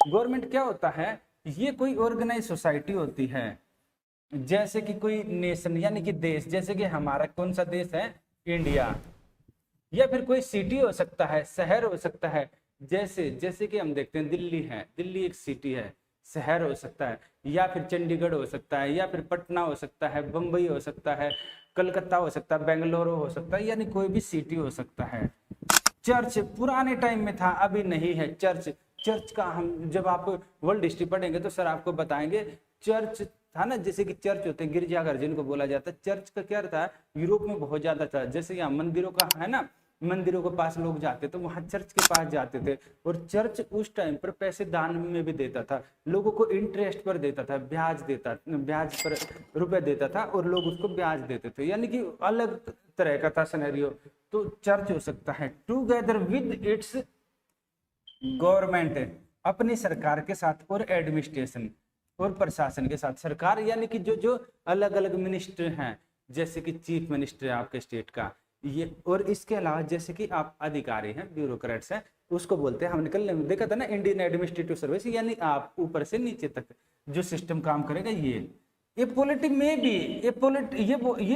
Government क्या होता है, ये कोई ऑर्गेनाइज सोसाइटी होती है, जैसे कि कोई नेशन यानी कि देश, जैसे कि हमारा कौन सा देश है, इंडिया, या फिर कोई सिटी हो सकता है, शहर हो सकता है, जैसे जैसे कि हम देखते हैं दिल्ली है, दिल्ली एक सिटी है, शहर हो सकता है, या फिर चंडीगढ़ हो सकता है, या फिर पटना हो सकता है, बम्बई हो सकता है, कलकत्ता हो सकता है, बेंगलुरु हो सकता है, यानी कोई भी सिटी हो सकता है। चर्च पुराने टाइम में था, अभी नहीं है चर्च। चर्च का हम जब आप वर्ल्ड हिस्ट्री पढ़ेंगे तो सर आपको बताएंगे, चर्च था ना, जैसे कि चर्च होते हैं गिरजाघर जिनको बोला जाता है, चर्च का क्या था, यूरोप में बहुत ज्यादा था। जैसे यहाँ मंदिरों का है ना, मंदिरों के पास लोग जाते तो वहां चर्च के पास जाते थे, और चर्च उस टाइम पर पैसे दान में भी देता था, लोगों को इंटरेस्ट पर देता था, ब्याज पर रुपए देता था, और लोग उसको ब्याज देते थे, यानी कि अलग तरह का था सिनेरियो। तो चर्च हो सकता है टुगेदर विद इट्स गवर्नमेंट, अपनी सरकार के साथ, और एडमिनिस्ट्रेशन और प्रशासन के साथ। सरकार यानी कि जो जो अलग अलग मिनिस्टर हैं, जैसे कि चीफ मिनिस्टर है आपके स्टेट का ये, और इसके अलावा जैसे कि आप अधिकारी हैं, ब्यूरोक्रेट्स हैं, उसको बोलते हैं, हमने कल देखा था ना इंडियन एडमिनिस्ट्रेटिव सर्विस, यानी आप ऊपर से नीचे तक जो सिस्टम काम करेगा ये पॉलिटी में भी, ये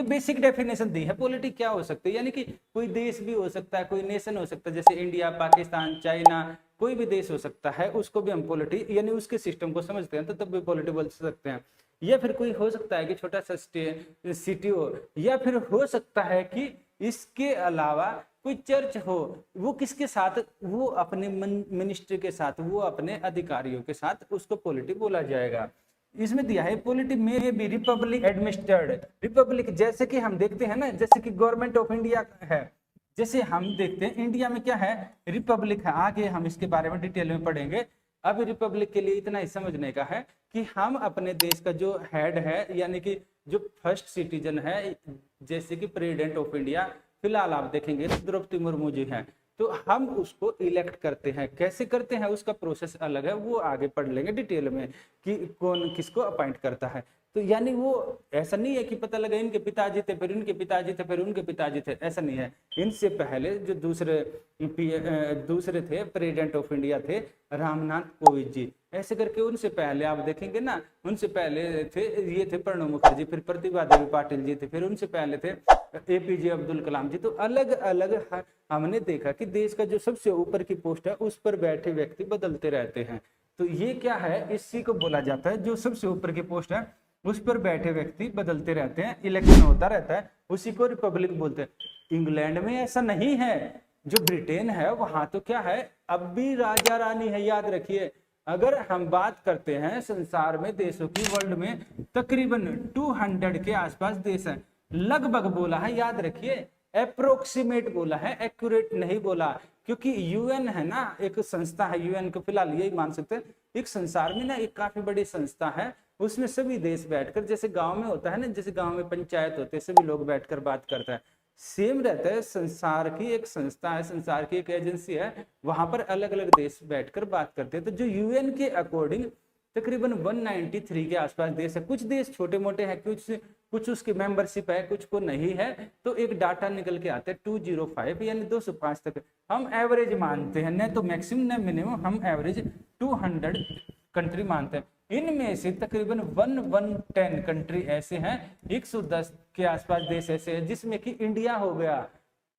बेसिक डेफिनेशन दी है। पॉलिटी क्या हो सकती है, यानी कि कोई देश भी हो सकता है, कोई नेशन हो सकता है, जैसे इंडिया, पाकिस्तान, चाइना, कोई भी देश हो सकता है, उसको भी हम पॉलिटी यानी उसके सिस्टम को समझते हैं तो तब भी पॉलिटी बोल सकते हैं। या फिर कोई हो सकता है कि छोटा सा सिटी हो, या फिर हो सकता है कि इसके अलावा कोई चर्च हो, वो किसके साथ, वो अपने मिनिस्ट्री के साथ, वो अपने अधिकारियों के साथ, उसको पॉलिटी बोला जाएगा। इसमें दिया है पॉलिटी में भी रिपब्लिक एडमिनिस्ट्रेड, रिपब्लिक जैसे कि हम देखते हैं ना, जैसे कि गवर्नमेंट ऑफ इंडिया है, जैसे हम देखते हैं इंडिया में क्या है, रिपब्लिक है। आगे हम इसके बारे में डिटेल में पढ़ेंगे। अब रिपब्लिक के लिए इतना ही समझने का है कि हम अपने देश का जो हेड है, यानी कि जो फर्स्ट सिटीजन है, जैसे कि प्रेसिडेंट ऑफ इंडिया, फिलहाल आप देखेंगे द्रौपदी मुर्मू जी हैं, तो हम उसको इलेक्ट करते हैं। कैसे करते हैं उसका प्रोसेस अलग है, वो आगे पढ़ लेंगे डिटेल में कि कौन किसको अपॉइंट करता है। तो यानी वो ऐसा नहीं है कि पता लगा इनके पिताजी थे, फिर उनके पिताजी थे, फिर उनके पिताजी थे, ऐसा नहीं है। इनसे पहले जो दूसरे थे प्रेसिडेंट ऑफ इंडिया थे रामनाथ कोविंद जी, ऐसे करके उनसे पहले आप देखेंगे ना, उनसे पहले थे ये थे प्रणब मुखर्जी, फिर प्रतिभा देवी पाटिल जी थे, फिर उनसे पहले थे एपीजे अब्दुल कलाम जी। तो अलग अलग हमने देखा कि देश का जो सबसे ऊपर की पोस्ट है उस पर बैठे व्यक्ति बदलते रहते हैं। तो ये क्या है, इसी को बोला जाता है, जो सबसे ऊपर की पोस्ट है उस पर बैठे व्यक्ति बदलते रहते हैं, इलेक्शन होता रहता है, उसी को रिपब्लिक बोलते हैं। इंग्लैंड में ऐसा नहीं है, जो ब्रिटेन है वहां तो क्या है, अब भी राजा रानी है, याद रखिए। अगर हम बात करते हैं संसार में देशों की, वर्ल्ड में तकरीबन 200 के आसपास देश है, लगभग बोला है, याद रखिए, अप्रोक्सीमेट बोला है, एक्यूरेट नहीं बोला, क्योंकि यूएन है ना, एक संस्था है, यूएन को फिलहाल यही मान सकते हैं, एक संसार में ना एक काफी बड़ी संस्था है, उसमें सभी देश बैठकर, जैसे गांव में होता है ना, जैसे गांव में पंचायत होते हैं, सभी लोग बैठकर बात करता है, सेम रहता है। संसार की एक संस्था है, संसार की एक एजेंसी है, वहां पर अलग अलग देश बैठकर बात करते हैं। तो जो यूएन के अकॉर्डिंग तकरीबन 193 के आसपास देश है, कुछ देश छोटे मोटे हैं, कुछ उसकी मेंबरशिप है, कुछ को नहीं है, तो एक डाटा निकल के आता है 205 यानी 205 तक हम एवरेज मानते हैं, न तो मैक्सिमम न मिनिमम, हम एवरेज 200 कंट्री मानते हैं। इनमें से तकरीबन 110 कंट्री ऐसे हैं, 110 के आसपास देश ऐसे हैं जिसमें कि इंडिया हो गया,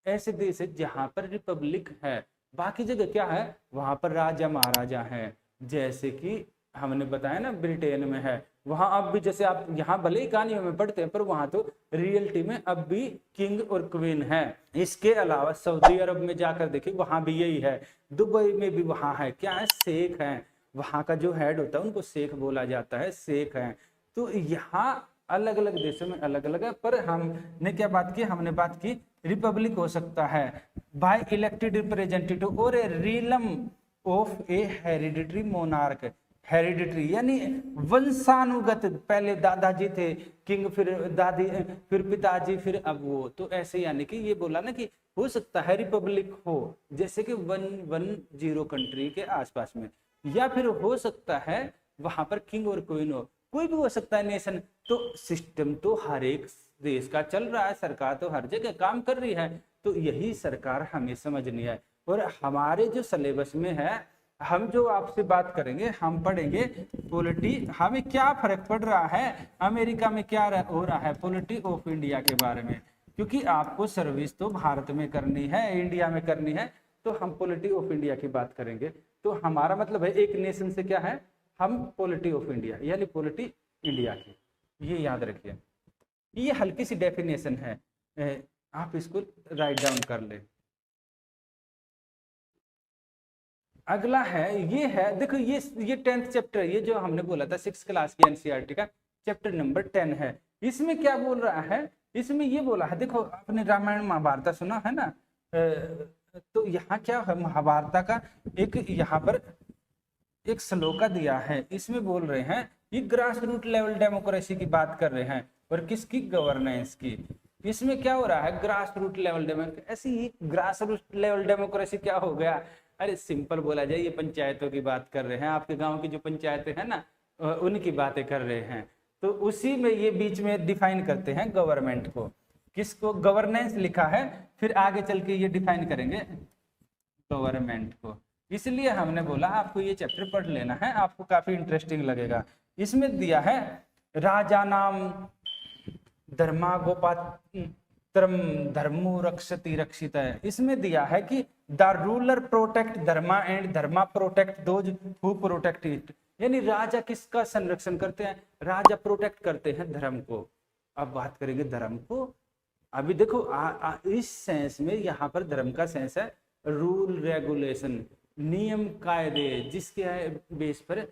ऐसे देश है जहां पर रिपब्लिक है। बाकी जगह क्या है, वहां पर राजा महाराजा है, जैसे कि हमने बताया ना ब्रिटेन में है, वहां अब भी, जैसे आप यहाँ भले ही कहानियों में पढ़ते हैं, पर वहां तो रियलिटी में अब भी किंग और क्वीन है। इसके अलावा सऊदी अरब में जाकर देखिए, वहां भी यही है, दुबई में भी वहां है, क्या है, शेख है, वहां का जो हेड होता है उनको शेख बोला जाता है, शेख है। तो यहाँ अलग अलग देशों में अलग अलग है, पर हमने क्या बात की, हमने बात की रिपब्लिक हो सकता है बाय इलेक्टेड रिप्रेजेंटेटिव और a realm of a hereditary monarch. Hereditary यानी वंशानुगत, पहले दादाजी थे किंग, फिर दादी, फिर पिताजी, फिर अब वो, तो ऐसे यानी कि ये बोला ना कि हो सकता है रिपब्लिक हो, जैसे कि 110 कंट्री के आसपास में, या फिर हो सकता है वहां पर किंग और क्वीन हो, कोई भी हो सकता है नेशन। तो सिस्टम तो हर एक देश का चल रहा है, सरकार तो हर जगह काम कर रही है, तो यही सरकार हमें समझनी है। और हमारे जो सिलेबस में है हम जो आपसे बात करेंगे, हम पढ़ेंगे पॉलिटी, हमें क्या फर्क पड़ रहा है अमेरिका में, क्या हो रहा है पॉलिटी ऑफ इंडिया के बारे में, क्योंकि आपको सर्विस तो भारत में करनी है, इंडिया में करनी है, तो हम पॉलिटी ऑफ इंडिया की बात करेंगे। तो हमारा मतलब है एक नेशन से क्या है, हम पॉलिटी ऑफ इंडिया यानी पॉलिटी इंडिया की, ये याद रखिए। ये हल्की सी डेफिनेशन है, आप इसको राइट डाउन कर ले। अगला है, ये है देखो, ये 10th चैप्टर, ये जो हमने बोला था 6th क्लास की एनसीईआरटी का चैप्टर नंबर 10 है। इसमें क्या बोल रहा है, इसमें ये बोला है, देखो आपने रामायण महाभारत सुना है ना, तो यहाँ क्या है, महाभारत का एक यहाँ पर एक श्लोका दिया है, इसमें बोल रहे हैं ये ग्रास रूट लेवल डेमोक्रेसी की बात कर रहे हैं, और किसकी, गवर्नेंस की। इसमें क्या हो रहा है, grass root level democracy. Grass root level democracy क्या हो गया, अरे सिंपल बोला जाए, ये पंचायतों की बात कर रहे हैं, आपके गांव की जो पंचायतें हैं ना, उनकी बातें कर रहे हैं। तो उसी में ये बीच में डिफाइन करते हैं गवर्नमेंट को, किसको, गवर्नेंस लिखा है, फिर आगे चल के ये डिफाइन करेंगे गवर्नमेंट को। इसलिए हमने बोला आपको ये चैप्टर पढ़ लेना है, आपको काफी इंटरेस्टिंग लगेगा। इसमें दिया है राजा नाम धर्मागोपात्रम धर्मो रक्षति रक्षित है। इसमें दिया है कि the ruler protect Dharma and Dharma protect those who protect it, यानी राजा किसका संरक्षण करते हैं, राजा प्रोटेक्ट करते हैं धर्म को। अब बात करेंगे धर्म को। अभी देखो इस सेंस में यहाँ पर धर्म का सेंस है रूल रेगुलेशन, नियम कायदे, जिसके बेस पर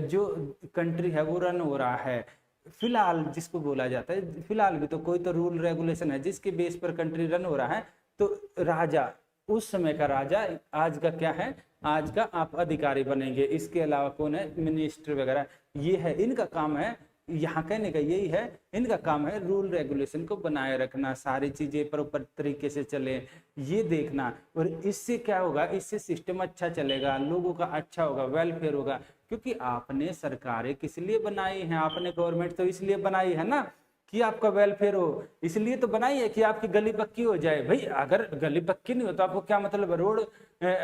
जो कंट्री है वो रन हो रहा है। फिलहाल जिसको बोला जाता है, फिलहाल भी तो कोई तो रूल रेगुलेशन है जिसके बेस पर कंट्री रन हो रहा है। तो राजा, उस समय का राजा, आज का क्या है, आज का आप अधिकारी बनेंगे। इसके अलावा कौन है, मिनिस्टर वगैरह, ये है इनका काम है। यहाँ कहने का यही है, इनका काम है रूल रेगुलेशन को बनाए रखना, सारी चीजें प्रॉपर तरीके से चले ये देखना। और इससे क्या होगा, इससे सिस्टम अच्छा चलेगा, लोगों का अच्छा होगा, वेलफेयर होगा। क्योंकि आपने सरकारें किस लिए बनाई हैं, आपने गवर्नमेंट तो इसलिए बनाई है ना कि आपका वेलफेयर हो, इसलिए तो बनाई है कि आपकी गली पक्की हो जाए। भाई अगर गली पक्की नहीं हो तो आपको क्या मतलब है,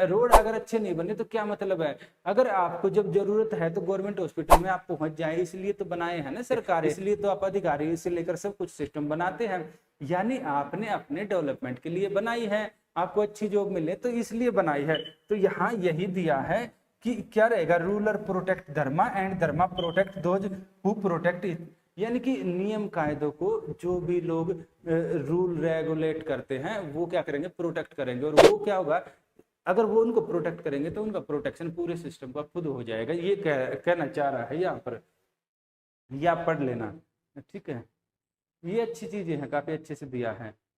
रोड अगर अच्छे नहीं बने तो क्या मतलब है। अगर आपको जब जरूरत है तो गवर्नमेंट हॉस्पिटल में आप पहुंच जाए, इसलिए तो बनाए हैं ना सरकार, इसलिए तो आप अधिकारी से लेकर सब कुछ सिस्टम बनाते हैं। यानी आपने अपने डेवलपमेंट के लिए बनाई है, आपको अच्छी जॉब मिले तो इसलिए बनाई है। तो यहाँ यही दिया है कि क्या रहेगा, ruler protect Dharma and Dharma protect those who protect it, यानी कि नियम कायदों को जो भी लोग रूल रेगुलेट करते हैं वो क्या करेंगे, प्रोटेक्ट करेंगे। और वो क्या होगा, अगर वो उनको प्रोटेक्ट करेंगे तो उनका प्रोटेक्शन पूरे सिस्टम का खुद हो जाएगा। ये कहना चाह रहा है यहाँ पर, या पढ़ लेना, ठीक है। ये अच्छी चीजें हैं, काफी अच्छे से दिया है।